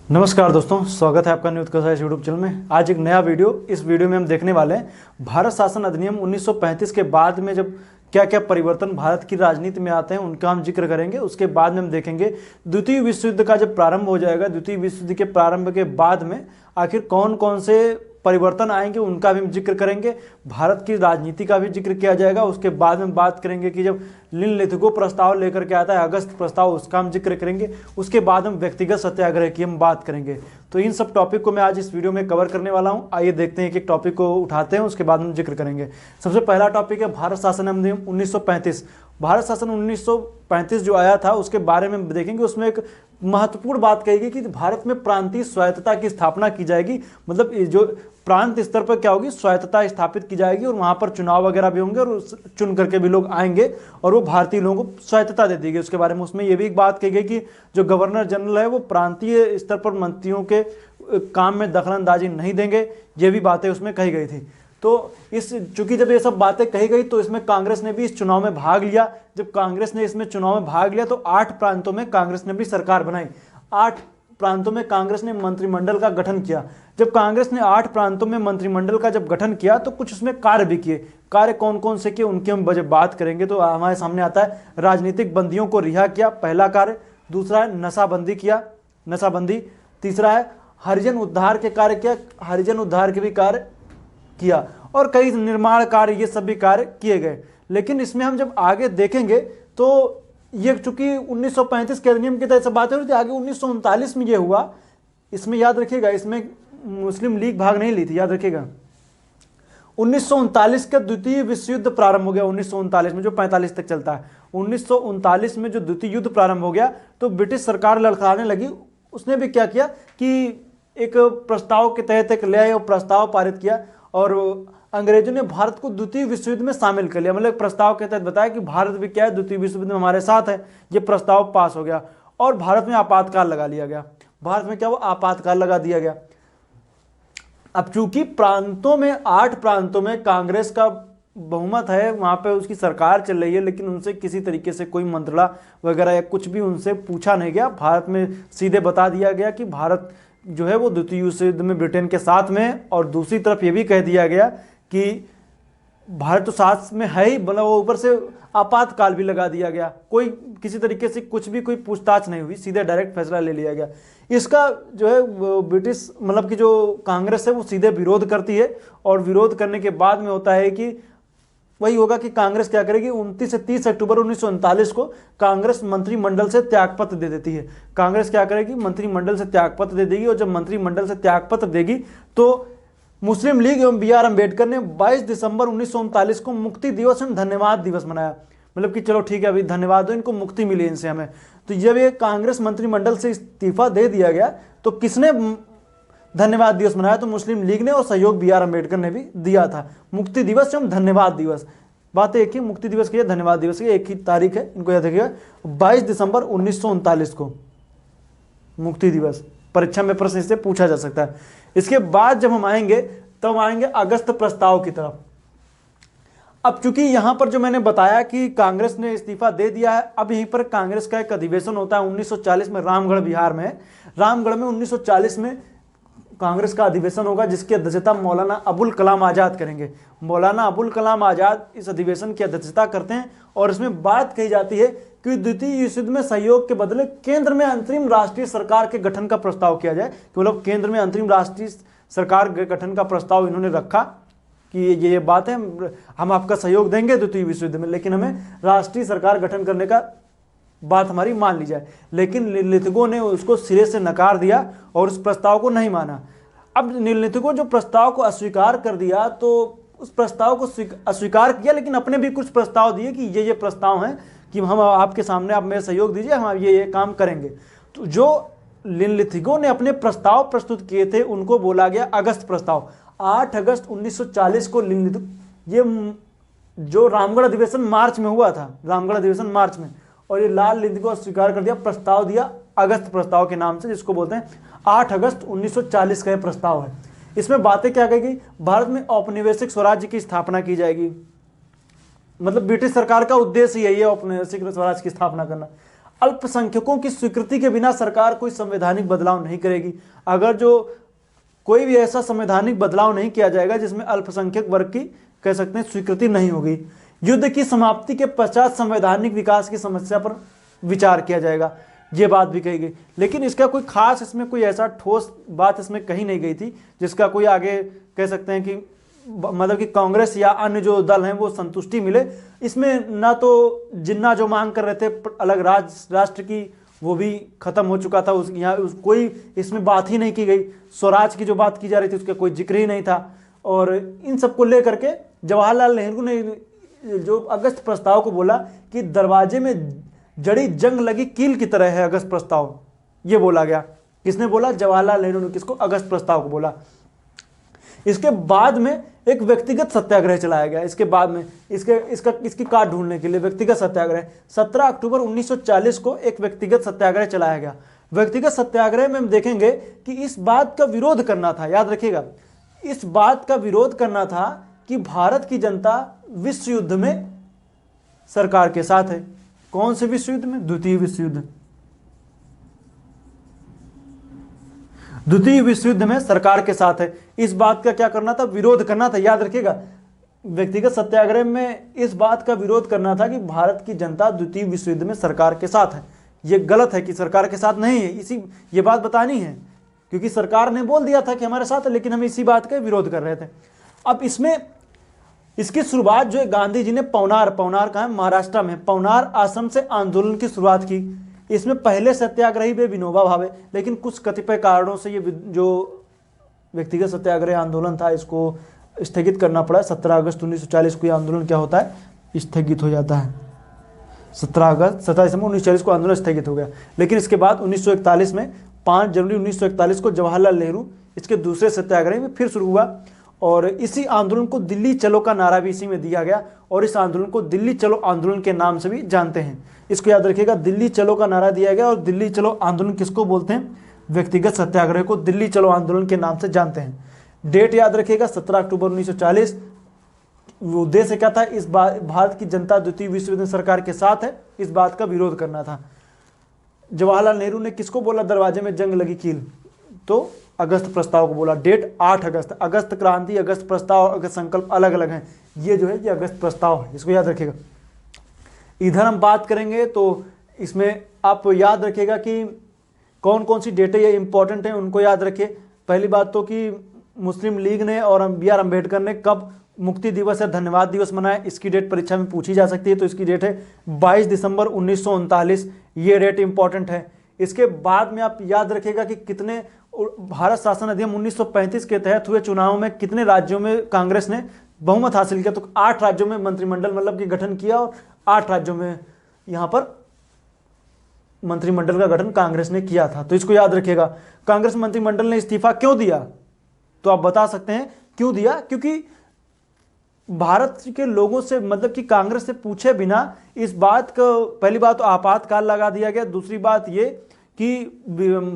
नमस्कार दोस्तों, स्वागत है आपका न्यूज का यूट्यूब चैनल में। आज एक नया वीडियो। इस वीडियो में हम देखने वाले हैं भारत शासन अधिनियम 1935 के बाद में जब क्या क्या परिवर्तन भारत की राजनीति में आते हैं उनका हम जिक्र करेंगे। उसके बाद में हम देखेंगे द्वितीय विश्व युद्ध का जब प्रारंभ हो जाएगा, द्वितीय विश्व युद्ध के प्रारंभ के बाद में आखिर कौन कौन से परिवर्तन आएंगे उनका भी हम जिक्र करेंगे। भारत की राजनीति का भी जिक्र किया जाएगा। उसके बाद में बात करेंगे कि जब निम्नलिखित प्रस्ताव लेकर के आता है अगस्त प्रस्ताव, उसका हम जिक्र करेंगे। उसके बाद हम व्यक्तिगत सत्याग्रह की हम बात करेंगे। तो इन सब टॉपिक को मैं आज इस वीडियो में कवर करने वाला हूं। आइए देखते हैं कि एक टॉपिक को उठाते हैं, उसके बाद हम जिक्र करेंगे। सबसे पहला टॉपिक है भारत शासन अधिनियम 1935। भारत शासन 1935 जो आया था उसके बारे में देखेंगे। उसमें एक महत्वपूर्ण बात कही गई कि भारत में प्रांतीय स्वायत्तता की स्थापना की जाएगी। मतलब जो प्रांत स्तर पर क्या होगी, स्वायत्तता स्थापित की जाएगी और वहां पर चुनाव वगैरह भी होंगे और चुन करके भी लोग आएंगे और वो भारतीय लोगों को स्वायत्तता दे दी गई। उसके बारे में उसमें यह भी एक बात कही गई कि जो गवर्नर जनरल है वो प्रांतीय स्तर पर मंत्रियों के काम में दखलंदाजी नहीं देंगे। ये भी बातें उसमें कही गई थी। तो इस चूंकि जब ये सब बातें कही गई तो इसमें कांग्रेस ने भी इस चुनाव में भाग लिया। जब कांग्रेस ने इसमें चुनाव में भाग लिया तो 8 प्रांतों में कांग्रेस ने भी सरकार बनाई। 8 प्रांतों में कांग्रेस ने मंत्रिमंडल का गठन किया। जब कांग्रेस ने 8 प्रांतों में मंत्रिमंडल का जब गठन किया तो कुछ उसमें कार्य भी किए। कार्य कौन कौन से किए उनकी हम जब बात करेंगे तो हमारे सामने आता है राजनीतिक बंदियों को रिहा किया, पहला कार्य। दूसरा है नशाबंदी किया, नशाबंदी। तीसरा है हरिजन उद्धार के कार्य किया, हरिजन उद्धार के भी कार्य किया और कई निर्माण कार्य, ये सब भी कार्य किए गए। लेकिन इसमें हम जब आगे देखेंगे तो ये चूंकि 1935 के अधिनियम की तरह से बात हो रही थी, आगे 1939 में ये हुआ। इसमें याद रखिएगा, इसमें मुस्लिम लीग भाग नहीं ली थी, याद रखिएगा। 1939 का द्वितीय विश्व युद्ध प्रारंभ हो गया। 1939 में जो 45 तक चलता है, 1939 में जो द्वितीय युद्ध प्रारंभ हो गया तो ब्रिटिश सरकार लड़खड़ाने लगी। उसने भी क्या किया कि एक प्रस्ताव के तहत एक ले प्रस्ताव पारित किया और अंग्रेजों ने भारत को द्वितीय विश्व युद्ध में शामिल कर लिया। मतलब प्रस्ताव के तहत बताया कि भारत भी क्या है, द्वितीय विश्व युद्ध में हमारे साथ है। ये प्रस्ताव पास हो गया और भारत में आपातकाल लगा लिया गया। भारत में क्या हुआ, आपातकाल लगा दिया गया। अब चूंकि प्रांतों में 8 प्रांतों में कांग्रेस का बहुमत है, वहां पे उसकी सरकार चल रही है, लेकिन उनसे किसी तरीके से कोई मंत्रणा वगैरह या कुछ भी उनसे पूछा नहीं गया। भारत में सीधे बता दिया गया कि भारत जो है वो द्वितीय विश्व युद्ध में ब्रिटेन के साथ में। और दूसरी तरफ ये भी कह दिया गया कि भारत तो साथ में है ही, मतलब वो ऊपर से आपातकाल भी लगा दिया गया। कोई किसी तरीके से कुछ भी कोई पूछताछ नहीं हुई, सीधे डायरेक्ट फैसला ले लिया गया। इसका जो है ब्रिटिश मतलब कि जो कांग्रेस है वो सीधे विरोध करती है और विरोध करने के बाद में होता है कि वही होगा कि कांग्रेस क्या करेगी, 29 से 30 अक्टूबर 1939 को कांग्रेस मंत्रिमंडल से त्यागपत्र दे देती है। कांग्रेस क्या करेगी, मंत्रिमंडल से त्यागपत्र दे देगी और जब मंत्रिमंडल से त्यागपत्र देगी तो मुस्लिम लीग एवं बी आर अम्बेडकर ने 22 दिसंबर 1939 को मुक्ति दिवस एवं धन्यवाद दिवस मनाया। मतलब कि चलो ठीक है, अभी धन्यवाद दो, इनको मुक्ति मिली इनसे हमें। तो जब ये कांग्रेस मंत्रिमंडल से इस्तीफा दे दिया गया तो किसने धन्यवाद दिवस मनाया, तो मुस्लिम लीग ने और सहयोग बी आर अम्बेडकर ने भी दिया था। मुक्ति दिवस एवं धन्यवाद दिवस, बात एक ही, मुक्ति दिवस की है, धन्यवाद दिवस की एक ही तारीख है, इनको याद रखिएगा। 22 दिसंबर 1939 को मुक्ति दिवस। परीक्षा में प्रश्न इससे पूछा जा सकता है। इसके बाद जब हम आएंगे तब आएंगे अगस्त प्रस्ताव की तरफ। अब चूंकि यहां पर जो मैंने बताया कि कांग्रेस ने इस्तीफा दे दिया है, अब यहीं पर कांग्रेस का एक अधिवेशन होता है 1940 में, रामगढ़ बिहार में। रामगढ़ में 1940 में कांग्रेस का अधिवेशन होगा जिसकी अध्यक्षता मौलाना अबुल कलाम आजाद करेंगे। मौलाना अबुल कलाम आजाद इस अधिवेशन की अध्यक्षता करते हैं और इसमें बात कही जाती है कि द्वितीय विश्व युद्ध में सहयोग के बदले केंद्र में अंतरिम राष्ट्रीय सरकार के गठन का प्रस्ताव किया जाए। मतलब केंद्र में अंतरिम राष्ट्रीय सरकार के गठन का प्रस्ताव इन्होंने रखा कि ये बात है, हम आपका सहयोग देंगे द्वितीय विश्व युद्ध में, लेकिन हमें राष्ट्रीय सरकार गठन करने का बात हमारी मान ली जाए। लेकिन निम्नलिखितों ने उसको सिरे से नकार दिया और उस प्रस्ताव को नहीं माना। अब निम्नलिखितों जो प्रस्ताव को अस्वीकार कर दिया तो उस प्रस्ताव को अस्वीकार किया, लेकिन अपने भी कुछ प्रस्ताव दिए कि ये प्रस्ताव हैं कि हम आपके सामने, आप मेरे सहयोग दीजिए, हम ये काम करेंगे। तो जो निम्नलिखितों ने अपने प्रस्ताव प्रस्तुत किए थे उनको बोला गया अगस्त प्रस्ताव। 8 अगस्त 1940 को ये जो रामगढ़ अधिवेशन मार्च में हुआ था, रामगढ़ अधिवेशन मार्च में, और ये लाल लिंद को स्वीकार कर दिया, प्रस्ताव दिया अगस्त प्रस्ताव के नाम से, जिसको बोलते हैं 8 अगस्त 1940 का यह प्रस्ताव है। इसमें बातें क्या कही गई, भारत में औपनिवेशिक स्वराज्य की स्थापना की जाएगी। मतलब ब्रिटिश सरकार का उद्देश्य यही है, औपनिवेशिक स्वराज्य की स्थापना करना। अल्पसंख्यकों की स्वीकृति के बिना सरकार कोई संवैधानिक बदलाव नहीं करेगी। अगर जो कोई भी ऐसा संवैधानिक बदलाव नहीं किया जाएगा जिसमें अल्पसंख्यक वर्ग की कह सकते हैं स्वीकृति नहीं होगी। युद्ध की समाप्ति के पश्चात संवैधानिक विकास की समस्या पर विचार किया जाएगा, ये बात भी कही गई। लेकिन इसका कोई खास इसमें कोई ऐसा ठोस बात इसमें कही नहीं गई थी जिसका कोई आगे कह सकते हैं कि मतलब कि कांग्रेस या अन्य जो दल हैं वो संतुष्टि मिले। इसमें ना तो जिन्ना जो मांग कर रहे थे अलग राष्ट्र की वो भी खत्म हो चुका था, कोई इसमें बात ही नहीं की गई। स्वराज की जो बात की जा रही थी उसका कोई जिक्र ही नहीं था। और इन सबको लेकर के जवाहरलाल नेहरू ने जो अगस्त प्रस्ताव को बोला कि दरवाजे में जड़ी जंग लगी कील की तरह है अगस्त प्रस्ताव, ये बोला गया। किसने बोला? जवाहरलाल नेहरू ने। किसको? अगस्त प्रस्ताव को बोला। इसके बाद में एक व्यक्तिगत सत्याग्रह चलाया गया। इसके बाद में इसकी काट ढूंढने के लिए व्यक्तिगत सत्याग्रह 17 अक्टूबर 1940 को एक व्यक्तिगत सत्याग्रह चलाया गया। व्यक्तिगत सत्याग्रह में हम देखेंगे कि इस बात का विरोध करना था, याद रखिएगा, इस बात का विरोध करना था कि भारत की जनता विश्व युद्ध में सरकार के साथ है। कौन से विश्व युद्ध में? द्वितीय विश्व युद्ध। द्वितीय विश्व युद्ध में सरकार के साथ है। इस बात का क्या करना था? विरोध करना था। याद रखिएगा, व्यक्तिगत सत्याग्रह में इस बात का विरोध करना था कि भारत की जनता द्वितीय विश्व युद्ध में सरकार के साथ है। यह गलत है कि सरकार के साथ नहीं है, ये बात बतानी है, क्योंकि सरकार ने बोल दिया था कि हमारे साथ है, लेकिन हम इसी बात का विरोध कर रहे थे। अब इसकी शुरुआत जो है गांधी जी ने पवनार कहाँ है? महाराष्ट्र में पवनार आश्रम से आंदोलन की शुरुआत की। इसमें पहले सत्याग्रही वे विनोबा भावे, लेकिन कुछ कतिपय कारणों से ये जो व्यक्तिगत सत्याग्रह आंदोलन था इसको स्थगित करना पड़ा। 17 अगस्त 1940 को यह आंदोलन क्या होता है? स्थगित हो जाता है। 17 दिसंबर 1940 को आंदोलन स्थगित हो गया। लेकिन इसके बाद 1941 में 5 जनवरी 1941 को जवाहरलाल नेहरू इसके दूसरे सत्याग्रह में फिर शुरू हुआ। और इसी आंदोलन को दिल्ली चलो का नारा भी इसी में दिया गया, और इस आंदोलन को दिल्ली चलो आंदोलन के नाम से भी जानते हैं। इसको याद रखिएगा, दिल्ली चलो का नारा दिया गया। और दिल्ली चलो आंदोलन किसको बोलते हैं? व्यक्तिगत सत्याग्रह को दिल्ली चलो आंदोलन के नाम से जानते हैं। डेट याद रखिएगा, 17 अक्टूबर 1940। उद्देश्य क्या था? इस बात भारत की जनता द्वितीय विश्व युद्ध में सरकार के साथ है, इस बात का विरोध करना था। जवाहरलाल नेहरू ने किसको बोला दरवाजे में जंग लगी कील? तो अगस्त प्रस्ताव को बोला। डेट 8 अगस्त। अगस्त क्रांति, अगस्त प्रस्ताव, अगस्त संकल्प अलग अलग हैं। ये जो है ये अगस्त प्रस्ताव है, इसको याद रखिएगा। इधर हम बात करेंगे तो इसमें आप याद रखिएगा कि कौन कौन सी डेटें ये इंपॉर्टेंट हैं, उनको याद रखिए। पहली बात तो कि मुस्लिम लीग ने और BR अम्बेडकर ने कब मुक्ति दिवस या धन्यवाद दिवस मनाया, इसकी डेट परीक्षा में पूछी जा सकती है। तो इसकी डेट है 22 दिसंबर 1939। ये डेट इंपॉर्टेंट है। इसके बाद में आप याद रखिएगा कि कितने भारत शासन अधिनियम 1935 के तहत हुए चुनाव में कितने राज्यों में कांग्रेस ने बहुमत हासिल किया। तो 8 राज्यों में मंत्रिमंडल मतलब कि गठन किया, और 8 राज्यों में यहां पर मंत्रिमंडल का गठन कांग्रेस ने किया था। तो इसको याद रखिएगा। कांग्रेस मंत्रिमंडल ने इस्तीफा क्यों दिया? तो आप बता सकते हैं क्यों दिया? क्योंकि भारत के लोगों से मतलब कि कांग्रेस से पूछे बिना इस बात को, पहली बात तो आपातकाल लगा दिया गया। दूसरी बात ये कि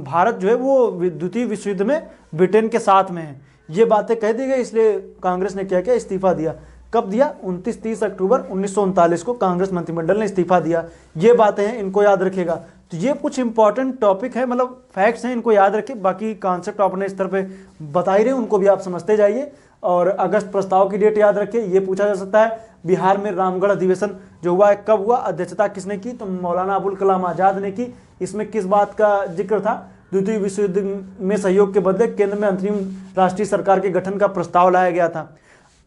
भारत जो है वो द्वितीय विश्व युद्ध में ब्रिटेन के साथ में है, ये बातें कह दी गई। इसलिए कांग्रेस ने क्या किया? इस्तीफा दिया। कब दिया? 29-30 अक्टूबर 1939 को कांग्रेस मंत्रिमंडल ने इस्तीफा दिया। ये बातें हैं, इनको याद रखिएगा। तो ये कुछ इंपॉर्टेंट टॉपिक है, मतलब फैक्ट्स हैं, इनको याद रखिए। बाकी कॉन्सेप्ट अपने स्तर पे बता ही रहे, उनको भी आप समझते जाइए। और अगस्त प्रस्ताव की डेट याद रखिए। ये पूछा जा सकता है बिहार में रामगढ़ अधिवेशन जो हुआ है कब हुआ, अध्यक्षता किसने की? तो मौलाना अबुल कलाम आजाद ने की। इसमें किस बात का जिक्र था? द्वितीय विश्व युद्ध में सहयोग के बदले केंद्र में अंतरिम राष्ट्रीय सरकार के गठन का प्रस्ताव लाया गया था।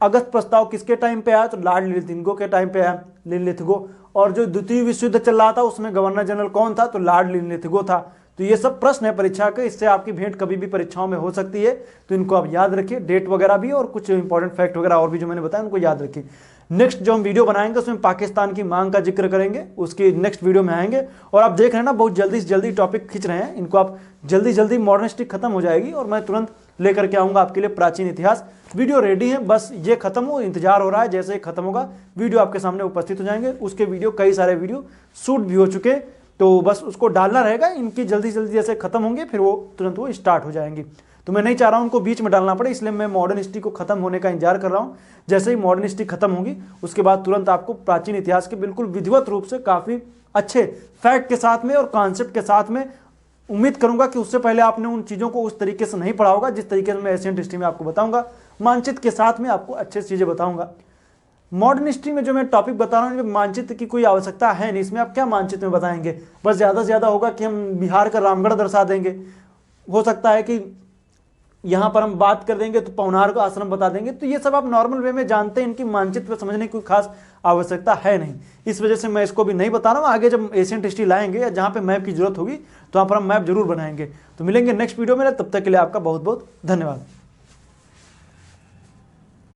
अगस्त प्रस्ताव किसके टाइम पे आया? तो लॉर्ड लिनलिथगो के टाइम पे आया, लिनलिथगो। और जो द्वितीय विश्व युद्ध चल रहा था उसमें गवर्नर जनरल कौन था? तो लॉर्ड लिनलिथगो था। तो ये सब प्रश्न है परीक्षा के, इससे आपकी भेंट कभी भी परीक्षाओं में हो सकती है। तो इनको आप याद रखिए, डेट वगैरह भी और कुछ इंपॉर्टेंट फैक्ट वगैरह और भी जो मैंने बताया उनको याद रखिए। नेक्स्ट जो हम वीडियो बनाएंगे उसमें पाकिस्तान की मांग का जिक्र करेंगे, उसकी नेक्स्ट वीडियो में आएंगे। और आप देख रहे हैं ना बहुत जल्दी से जल्दी टॉपिक खींच रहे हैं, इनको आप जल्दी जल्दी मॉडर्न हिस्ट्री खत्म हो जाएगी और मैं तुरंत लेकर के आऊँगा आपके लिए प्राचीन इतिहास। वीडियो रेडी है, बस ये खत्म हो, इंतजार हो रहा है। जैसे ही खत्म होगा वीडियो आपके सामने उपस्थित हो जाएंगे। उसके वीडियो कई सारे वीडियो शूट भी हो चुके, तो बस उसको डालना रहेगा, इनकी जल्दी जल्दी जैसे खत्म होंगे फिर वो तुरंत वो स्टार्ट हो जाएंगी। तो मैं नहीं चाह रहा हूँ उनको बीच में डालना पड़े, इसलिए मैं मॉडर्न हिस्ट्री को खत्म होने का इंतजार कर रहा हूँ। जैसे ही मॉडर्न हिस्ट्री खत्म होगी उसके बाद तुरंत आपको प्राचीन इतिहास के बिल्कुल विधिवत रूप से काफ़ी अच्छे फैक्ट के साथ में और कॉन्सेप्ट के साथ में, उम्मीद करूंगा कि उससे पहले आपने उन चीज़ों को उस तरीके से नहीं पढ़ा होगा जिस तरीके से मैं एशियंट हिस्ट्री में आपको बताऊंगा, मानचित्र के साथ में आपको अच्छे से चीज़ें बताऊंगा। मॉडर्न हिस्ट्री में जो मैं टॉपिक बता रहा हूँ, मानचित्र की कोई आवश्यकता है नहीं, इसमें आप क्या मानचित्र में बताएंगे, बस ज़्यादा से ज़्यादा होगा कि हम बिहार का रामगढ़ दर्शा देंगे, हो सकता है कि यहाँ पर हम बात कर देंगे तो पौनार का आश्रम बता देंगे। तो ये सब आप नॉर्मल वे में जानते हैं, इनकी मानचित्र पर समझने की कोई खास आवश्यकता है नहीं, इस वजह से मैं इसको भी नहीं बता रहा हूँ। आगे जब एशियंट हिस्ट्री लाएंगे या जहाँ पे मैप की जरूरत होगी तो वहाँ पर हम मैप जरूर बनाएंगे। तो मिलेंगे नेक्स्ट वीडियो में, तब तक के लिए आपका बहुत बहुत धन्यवाद।